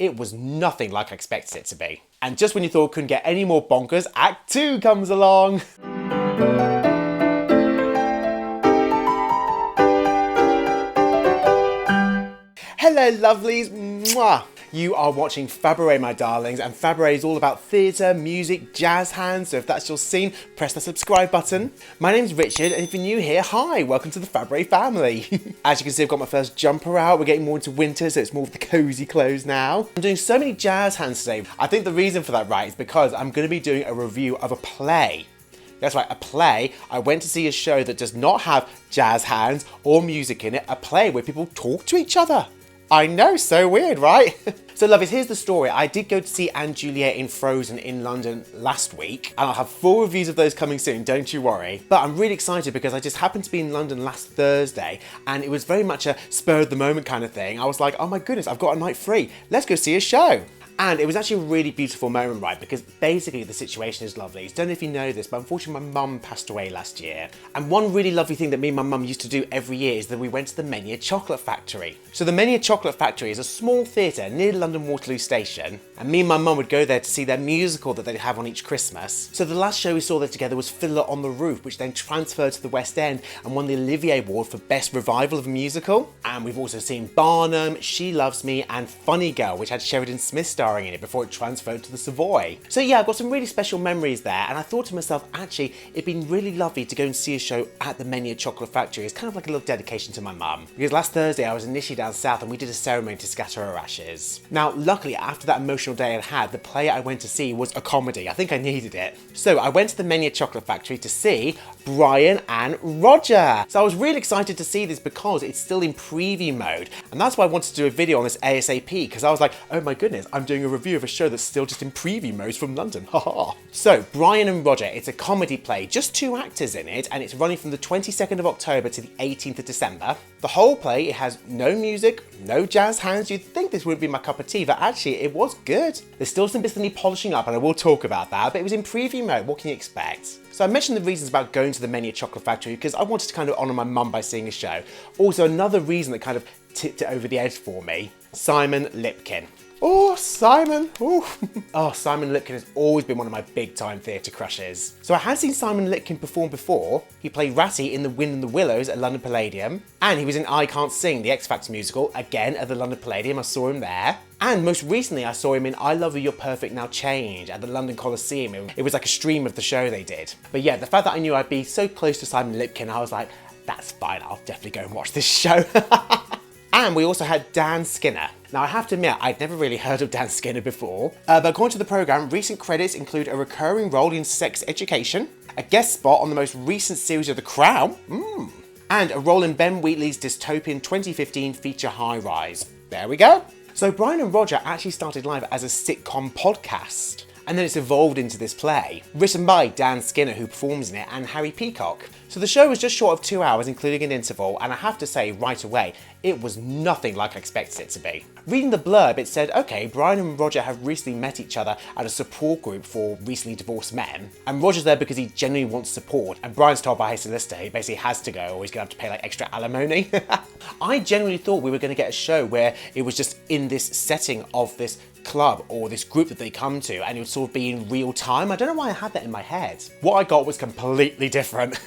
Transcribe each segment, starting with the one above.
it was nothing like I expected it to be. And just when you thought it couldn't get any more bonkers, Act 2 comes along. Hello lovelies, mwah! You are watching Fabaret, my darlings, and Fabaret is all about theatre, music, jazz hands, so if that's your scene, press the subscribe button. My name's Richard, and if you're new here, hi, welcome to the Fabaret family. As you can see, I've got my first jumper out. We're getting more into winter, so it's more of the cosy clothes now. I'm doing so many jazz hands today. I think the reason for that, right, is because I'm going to be doing a review of a play. That's right, a play. I went to see a show that does not have jazz hands or music in it, a play where people talk to each other. I know, so weird, right? So lovies, here's the story. I did go to see Anne Juliet in Frozen in London last week, and I'll have full reviews of those coming soon, don't you worry. But I'm really excited because I just happened to be in London last Thursday, and it was very much a spur of the moment kind of thing. I was like, oh my goodness, I've got a night free. Let's go see a show. And it was actually a really beautiful moment, right? Because basically the situation is lovely. I don't know if you know this, but unfortunately my mum passed away last year. And one really lovely thing that me and my mum used to do every year is that we went to the Menia Chocolate Factory. So the Menia Chocolate Factory is a small theatre near London Waterloo Station. And me and my mum would go there to see their musical that they'd have on each Christmas. So the last show we saw there together was Fiddler on the Roof, which then transferred to the West End and won the Olivier Award for Best Revival of a Musical. And we've also seen Barnum, She Loves Me, and Funny Girl, which had Sheridan Smith starring in it before it transferred to the Savoy. So yeah, I've got some really special memories there, and I thought to myself, actually, it'd been really lovely to go and see a show at the Menia Chocolate Factory. It's kind of like a little dedication to my mum. Because last Thursday I was initially down south and we did a ceremony to scatter her ashes. Now, luckily, after that emotional day I'd had, the play I went to see was a comedy. I think I needed it. So I went to the Menia Chocolate Factory to see Brian and Roger. So I was really excited to see this because it's still in preview mode. And that's why I wanted to do a video on this ASAP, because I was like, oh my goodness, I'm doing a review of a show that's still just in preview mode from London. Haha. So Brian and Roger, it's a comedy play, just 2 actors in it, and it's running from the 22nd of October to the 18th of December. The whole play, it has no music, no jazz hands. You'd think this wouldn't be my cup of tea, but actually it was good. There's still some bits that need polishing up, and I will talk about that, but it was in preview mode. What can you expect? So I mentioned the reasons about going to the Menia Chocolate Factory because I wanted to kind of honour my mum by seeing a show. Also, another reason that kind of tipped it over the edge for me, Simon Lipkin. Oh, Simon. Ooh. Oh, Simon Lipkin has always been one of my big-time theatre crushes. So I had seen Simon Lipkin perform before. He played Ratty in The Wind and the Willows at London Palladium. And he was in I Can't Sing, the X Factor musical, again at the London Palladium. I saw him there. And most recently, I saw him in I Love You, You're Perfect, Now Change at the London Coliseum. It was like a stream of the show they did. But yeah, the fact that I knew I'd be so close to Simon Lipkin, I was like, that's fine, I'll definitely go and watch this show. And we also had Dan Skinner. Now I have to admit, I'd never really heard of Dan Skinner before, but according to the programme, recent credits include a recurring role in Sex Education, a guest spot on the most recent series of The Crown, and a role in Ben Wheatley's dystopian 2015 feature High Rise. There we go. So Brian and Roger actually started live as a sitcom podcast, and then it's evolved into this play, written by Dan Skinner, who performs in it, and Harry Peacock. So the show was just short of 2 hours, including an interval, and I have to say right away, it was nothing like I expected it to be. Reading the blurb, it said, okay, Brian and Roger have recently met each other at a support group for recently divorced men, and Roger's there because he genuinely wants support, and Brian's told by his solicitor he basically has to go or he's going to have to pay like extra alimony. I genuinely thought we were going to get a show where it was just in this setting of this club or this group that they come to, and it would sort of be in real time. I don't know why I had that in my head. What I got was completely different.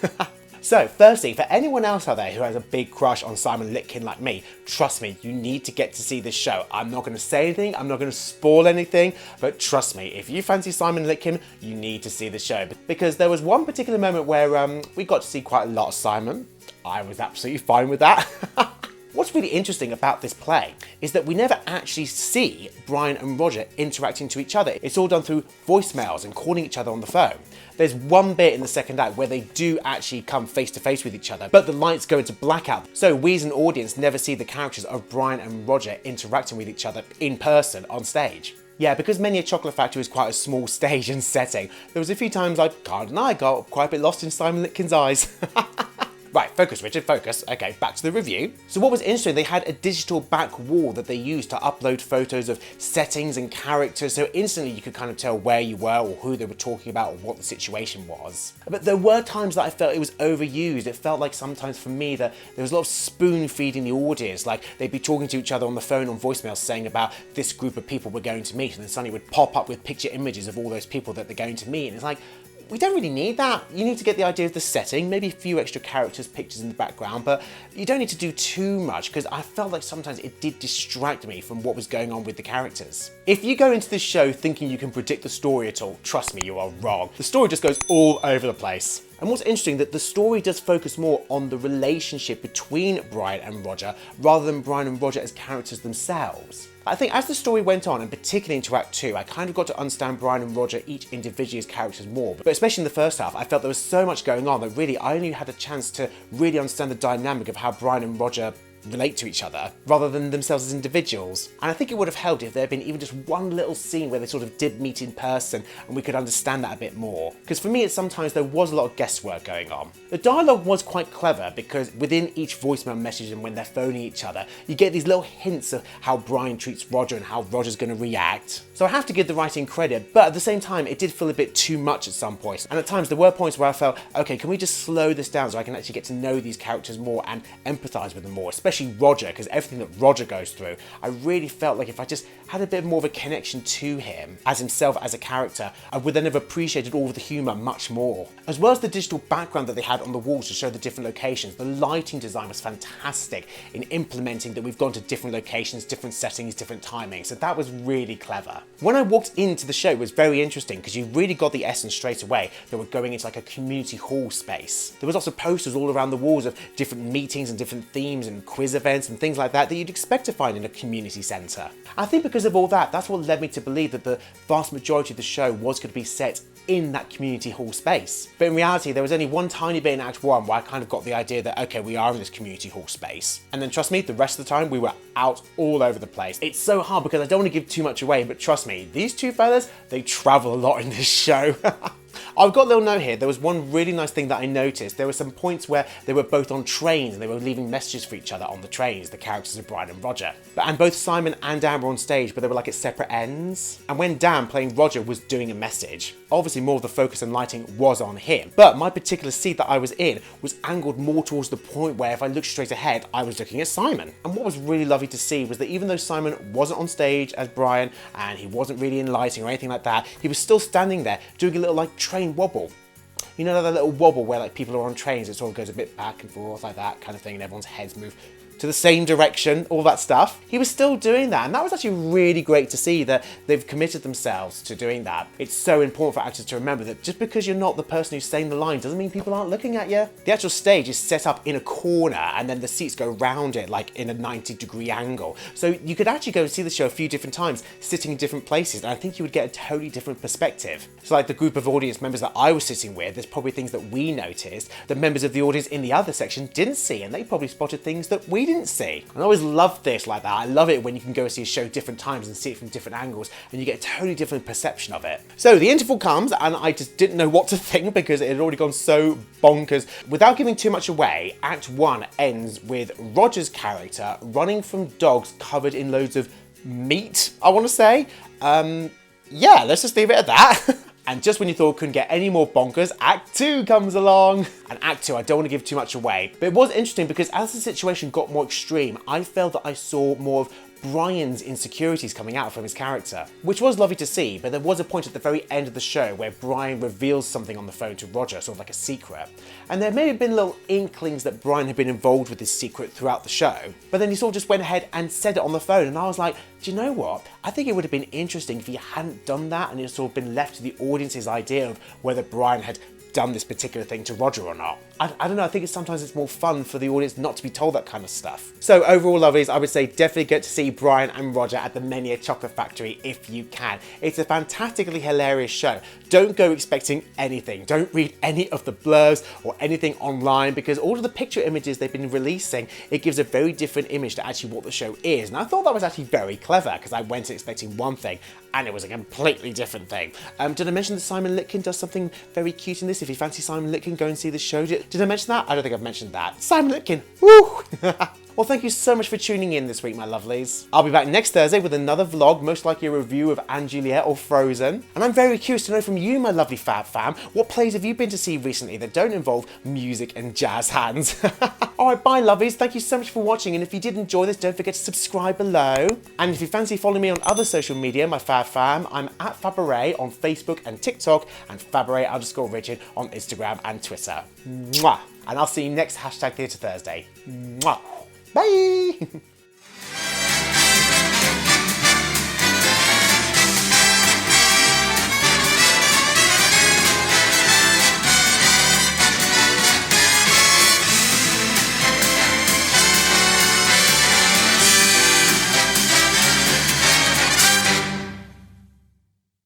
So, firstly, for anyone else out there who has a big crush on Simon Lipkin like me, trust me, you need to get to see this show. I'm not going to say anything, I'm not going to spoil anything, but trust me, if you fancy Simon Lipkin, you need to see the show. Because there was one particular moment where we got to see quite a lot of Simon. I was absolutely fine with that. What's really interesting about this play is that we never actually see Brian and Roger interacting to each other. It's all done through voicemails and calling each other on the phone. There's one bit in the second act where they do actually come face to face with each other, but the lights go into blackout. So we as an audience never see the characters of Brian and Roger interacting with each other in person on stage. Yeah, because Menia Chocolate Factory is quite a small stage and setting, there was a few times I can't deny I got quite a bit lost in Simon Lipkin's eyes. Right, focus, Richard, focus. Okay, back to the review. So what was interesting, they had a digital back wall that they used to upload photos of settings and characters, so instantly you could kind of tell where you were or who they were talking about or what the situation was. But there were times that I felt it was overused. It felt like sometimes for me that there was a lot of spoon feeding the audience, like they'd be talking to each other on the phone on voicemail saying about this group of people we're going to meet, and then suddenly would pop up with picture images of all those people that they're going to meet, and it's like, we don't really need that. You need to get the idea of the setting, maybe a few extra characters, pictures in the background, but you don't need to do too much, because I felt like sometimes it did distract me from what was going on with the characters. If you go into this show thinking you can predict the story at all, trust me, you are wrong. The story just goes all over the place. And what's interesting, that the story does focus more on the relationship between Brian and Roger, rather than Brian and Roger as characters themselves. I think as the story went on, and particularly into Act 2, I kind of got to understand Brian and Roger each individually as characters more. But especially in the first half, I felt there was so much going on that really I only had a chance to really understand the dynamic of how Brian and Roger relate to each other, rather than themselves as individuals. And I think it would have helped if there had been even just one little scene where they sort of did meet in person and we could understand that a bit more. Because for me, sometimes there was a lot of guesswork going on. The dialogue was quite clever, because within each voicemail message and when they're phoning each other, you get these little hints of how Brian treats Roger and how Roger's going to react. So I have to give the writing credit, but at the same time, it did feel a bit too much at some points. And at times there were points where I felt, okay, can we just slow this down so I can actually get to know these characters more and empathise with them more, especially Roger, because everything that Roger goes through, I really felt like if I just had a bit more of a connection to him as himself as a character, I would then have appreciated all of the humour much more. As well as the digital background that they had on the walls to show the different locations, the lighting design was fantastic in implementing that we've gone to different locations, different settings, different timings, so that was really clever. When I walked into the show, it was very interesting because you really got the essence straight away that we're going into like a community hall space. There was lots of posters all around the walls of different meetings and different themes and quiz events and things like that that you'd expect to find in a community centre. I think because of all that, that's what led me to believe that the vast majority of the show was going to be set in that community hall space. But in reality, there was only one tiny bit in Act 1 where I kind of got the idea that, okay, we are in this community hall space. And then trust me, the rest of the time we were out all over the place. It's so hard because I don't want to give too much away, but trust me, these two fellas, they travel a lot in this show. I've got a little note here. There was one really nice thing that I noticed. There were some points where they were both on trains and they were leaving messages for each other on the trains, the characters of Brian and Roger. And both Simon and Dan were on stage, but they were like at separate ends. And when Dan, playing Roger, was doing a message, obviously more of the focus and lighting was on him. But my particular seat that I was in was angled more towards the point where if I looked straight ahead, I was looking at Simon. And what was really lovely to see was that even though Simon wasn't on stage as Brian and he wasn't really in lighting or anything like that, he was still standing there doing a little like train wobble. You know that little wobble where like people are on trains, it sort of goes a bit back and forth like that kind of thing and everyone's heads move to the same direction, all that stuff. He was still doing that, and that was actually really great to see that they've committed themselves to doing that. It's so important for actors to remember that just because you're not the person who's saying the line doesn't mean people aren't looking at you. The actual stage is set up in a corner and then the seats go round it like in a 90-degree angle. So you could actually go and see the show a few different times, sitting in different places, and I think you would get a totally different perspective. So like the group of audience members that I was sitting with, there's probably things that we noticed that members of the audience in the other section didn't see, and they probably spotted things that we didn't see. And I always love this like that. I love it when you can go see a show different times and see it from different angles and you get a totally different perception of it. So the interval comes and I just didn't know what to think because it had already gone so bonkers. Without giving too much away, Act 1 ends with Roger's character running from dogs covered in loads of meat, I want to say. Yeah, let's just leave it at that. And just when you thought it couldn't get any more bonkers, Act 2 comes along. And Act 2, I don't want to give too much away, but it was interesting because as the situation got more extreme, I felt that I saw more of Brian's insecurities coming out from his character, which was lovely to see, but there was a point at the very end of the show where Brian reveals something on the phone to Roger, sort of like a secret. And there may have been little inklings that Brian had been involved with this secret throughout the show, but then he sort of just went ahead and said it on the phone, and I was like, do you know what? I think it would have been interesting if he hadn't done that and it sort of been left to the audience's idea of whether Brian had done this particular thing to Roger or not. I don't know, I think sometimes it's more fun for the audience not to be told that kind of stuff. So overall, lovelies, I would say definitely get to see Brian and Roger at the Many a Chocolate Factory if you can. It's a fantastically hilarious show. Don't go expecting anything. Don't read any of the blurbs or anything online because all of the picture images they've been releasing, it gives a very different image to actually what the show is. And I thought that was actually very clever because I went expecting one thing and it was a completely different thing. Did I mention that Simon Litkin does something very cute in this? If you fancy Simon Litkin, go and see the show. Did I mention that? I don't think I've mentioned that. Simon Lipkin. Woo! Well, thank you so much for tuning in this week, my lovelies. I'll be back next Thursday with another vlog, most likely a review of Anne Juliet or Frozen. And I'm very curious to know from you, my lovely Fab fam, what plays have you been to see recently that don't involve music and jazz hands? Alright, bye lovelies. Thank you so much for watching. And if you did enjoy this, don't forget to subscribe below. And if you fancy following me on other social media, my Fab fam, I'm at Fabaret on Facebook and TikTok, and Fabaret_Richard on Instagram and Twitter. Mwah! And I'll see you next #Theatre Thursday. Mwah! Bye!